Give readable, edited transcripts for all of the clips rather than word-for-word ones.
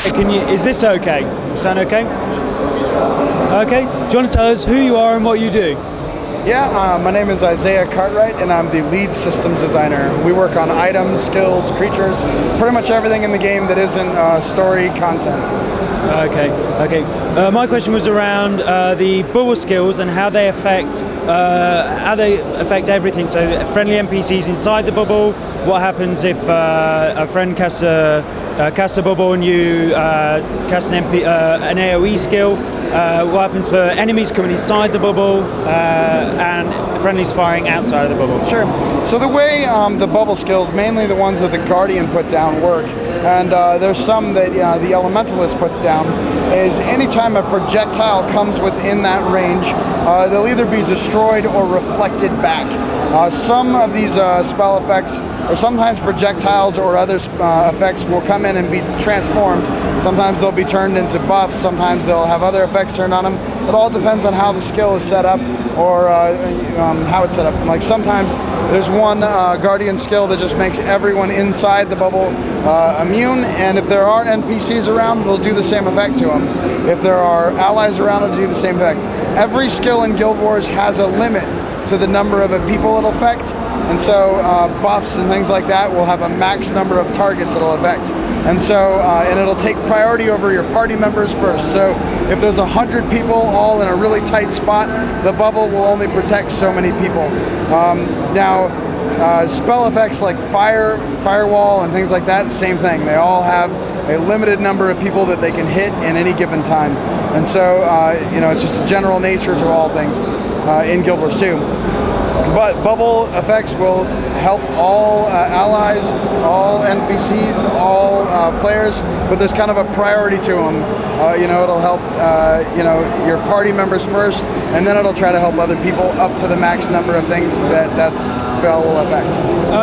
Is this okay? Sound okay? Okay. Do you want to tell us who you are and what you do? Yeah, my name is Isaiah Cartwright, and I'm the lead systems designer. We work on items, skills, creatures, pretty much everything in the game that isn't story content. Okay. My question was around the bubble skills and how they affect everything. So friendly NPCs inside the bubble. What happens if a friend casts a bubble and you cast an AOE skill? What happens for enemies coming inside the bubble and friendlies firing outside of the bubble? Sure. So the way the bubble skills, mainly the ones that the Guardian put down, work, and there's some that the Elementalist puts down, is anytime a projectile comes within that range, they'll either be destroyed or reflected back. Some of these spell effects, or sometimes projectiles or other effects, will come in and be transformed. Sometimes they'll be turned into buffs, sometimes they'll have other effects turned on them. It all depends on how the skill is set up, or how it's set up. Like sometimes there's one Guardian skill that just makes everyone inside the bubble immune, and if there are NPCs around, it'll do the same effect to them. If there are allies around, it'll do the same effect. Every skill in Guild Wars has a limit to the number of people it'll affect, and so buffs and things like that will have a max number of targets it'll affect, and so and it'll take priority over your party members first. So if there's 100 people all in a really tight spot, the bubble will only protect so many people. Now spell effects like firewall and things like that, same thing. They all have a limited number of people that they can hit in any given time, and so it's just a general nature to all things in Guild Wars 2. But bubble effects will help all allies, all NPCs, all players, but there's kind of a priority to them. It'll help your party members first, and then it'll try to help other people up to the max number of things that spell will affect.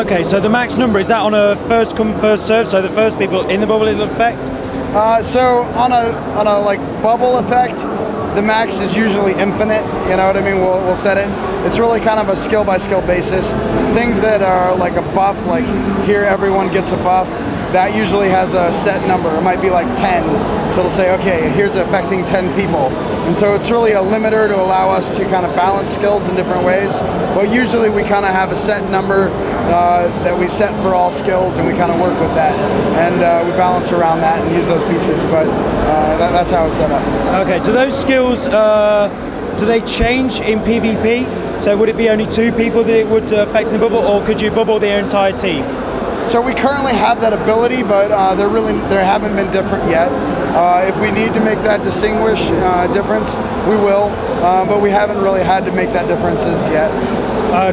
Okay, so the max number, is that on a first come first serve? So the first people in the bubble it'll affect? So on a like bubble effect, the max is usually infinite, you know what I mean? We'll set it. It's really kind of a skill by skill basis. Things that are like a buff, like here everyone gets a buff, that usually has a set number. It might be like 10. So it'll say, okay, here's affecting 10 people. And so it's really a limiter to allow us to kind of balance skills in different ways. But usually we kind of have a set number that we set for all skills, and we kind of work with that. And we balance around that and use those pieces. But that's how it's set up. Okay, do those skills, do they change in PvP? So would it be only 2 people that it would affect in the bubble, or could you bubble the entire team? So we currently have that ability, but there haven't been different yet. If we need to make that difference, we will, but we haven't really had to make that differences yet.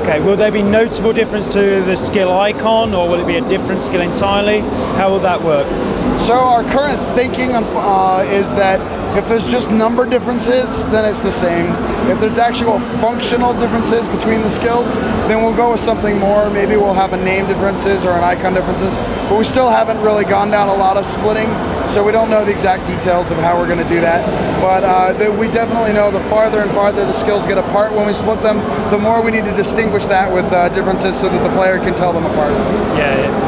Okay, will there be noticeable difference to the skill icon, or will it be a different skill entirely? How will that work? So our current thinking is that if there's just number differences, then it's the same. If there's actual functional differences between the skills, then we'll go with something more. Maybe we'll have a name differences or an icon differences, but we still haven't really gone down a lot of splitting, so we don't know the exact details of how we're going to do that. But we definitely know the farther and farther the skills get apart when we split them, the more we need to distinguish that with differences so that the player can tell them apart. Yeah.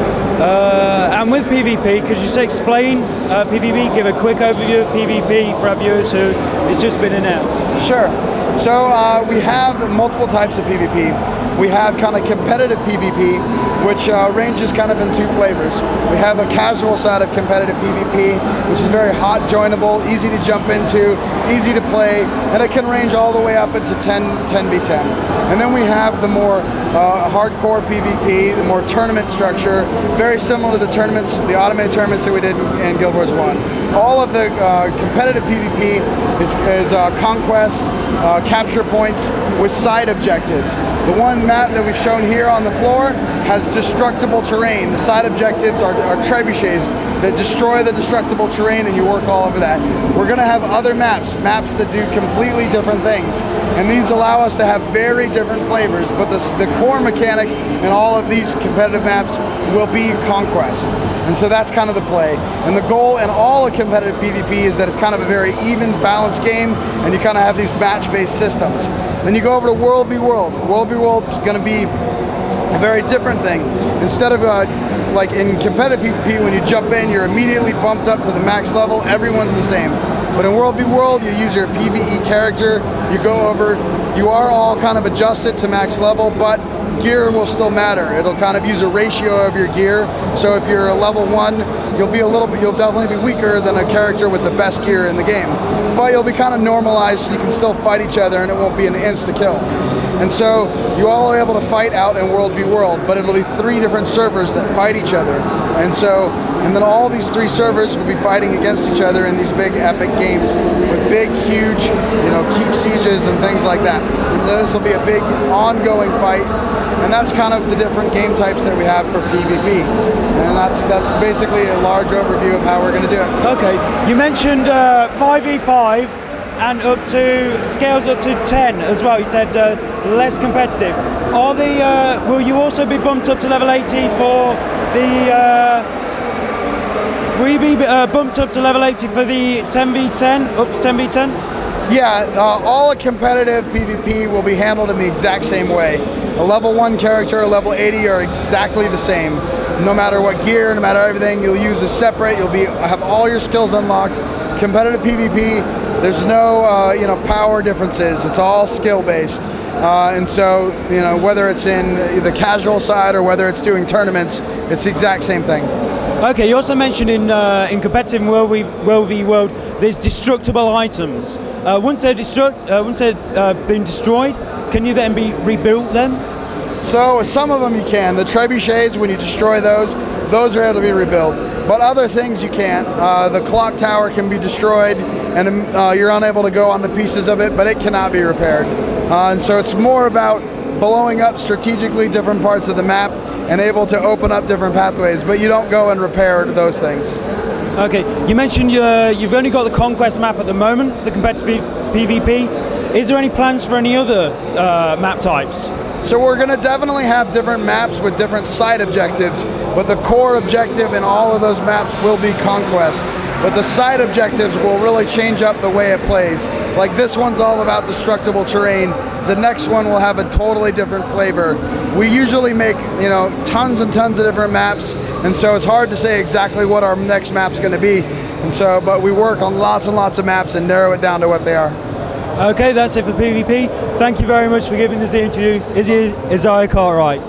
And with PvP, could you just explain PvP, give a quick overview of PvP for our viewers who it's just been announced? Sure. So we have multiple types of PvP. We have kind of competitive PvP, which ranges kind of in 2 flavors. We have a casual side of competitive PvP, which is very hot joinable, easy to jump into, easy to play, and it can range all the way up into 10v10. And then we have the more hardcore PvP, the more tournament structure, very similar to the tournaments, the automated tournaments that we did in Guild Wars 1. All of the competitive PvP is conquest, capture points with side objectives. The one map that we've shown here on the floor has destructible terrain. The side objectives are trebuchets that destroy the destructible terrain, and you work all over that. We're going to have other maps that do completely different things, and these allow us to have very different flavors, but the core mechanic in all of these competitive maps will be conquest. And so that's kind of the play. And the goal in all of competitive PvP is that it's kind of a very even, balanced game, and you kind of have these match-based systems. Then you go over to World v World. World v World's going to be a very different thing. Instead of like in competitive PvP, when you jump in, you're immediately bumped up to the max level. Everyone's the same. But in World v World, you use your PvE character, you go over, you are all kind of adjusted to max level, but gear will still matter. It'll kind of use a ratio of your gear. So if you're a level 1, you'll definitely be weaker than a character with the best gear in the game. But you'll be kind of normalized, so you can still fight each other and it won't be an insta-kill. And so you all are able to fight out in World v World, but it'll be 3 different servers that fight each other. And then all these 3 servers will be fighting against each other in these big epic games with big, huge, keep sieges and things like that. This will be a big ongoing fight, and that's kind of the different game types that we have for PvP. And that's basically a large overview of how we're going to do it. Okay, you mentioned 5v5 and up to scales up to 10 as well. You said less competitive. Will you also be bumped up to level 80 for the? Will you be bumped up to level 80 for the 10v10, up to 10v10? Yeah, all competitive PvP will be handled in the exact same way. A level 1 character, a level 80 are exactly the same. No matter what gear, no matter everything, you'll use a separate, have all your skills unlocked. Competitive PvP, there's no power differences. It's all skill based. And so, whether it's in the casual side or whether it's doing tournaments, it's the exact same thing. Okay, you also mentioned in competitive World v World, there's destructible items. Once they're been destroyed, can you then be rebuilt then? So some of them you can. The trebuchets, when you destroy those are able to be rebuilt. But other things you can't. The clock tower can be destroyed, and you're unable to go on the pieces of it, but it cannot be repaired. And so it's more about blowing up strategically different parts of the map and able to open up different pathways, but you don't go and repair those things. Okay, you mentioned you've only got the Conquest map at the moment for the competitive PvP. Is there any plans for any other map types? So we're going to definitely have different maps with different side objectives, but the core objective in all of those maps will be Conquest. But the side objectives will really change up the way it plays. Like this one's all about destructible terrain. The next one will have a totally different flavor. We usually make, tons and tons of different maps, and so it's hard to say exactly what our next map's going to be. But we work on lots and lots of maps and narrow it down to what they are. Okay, that's it for PvP. Thank you very much for giving us the interview. Isaiah Cartwright.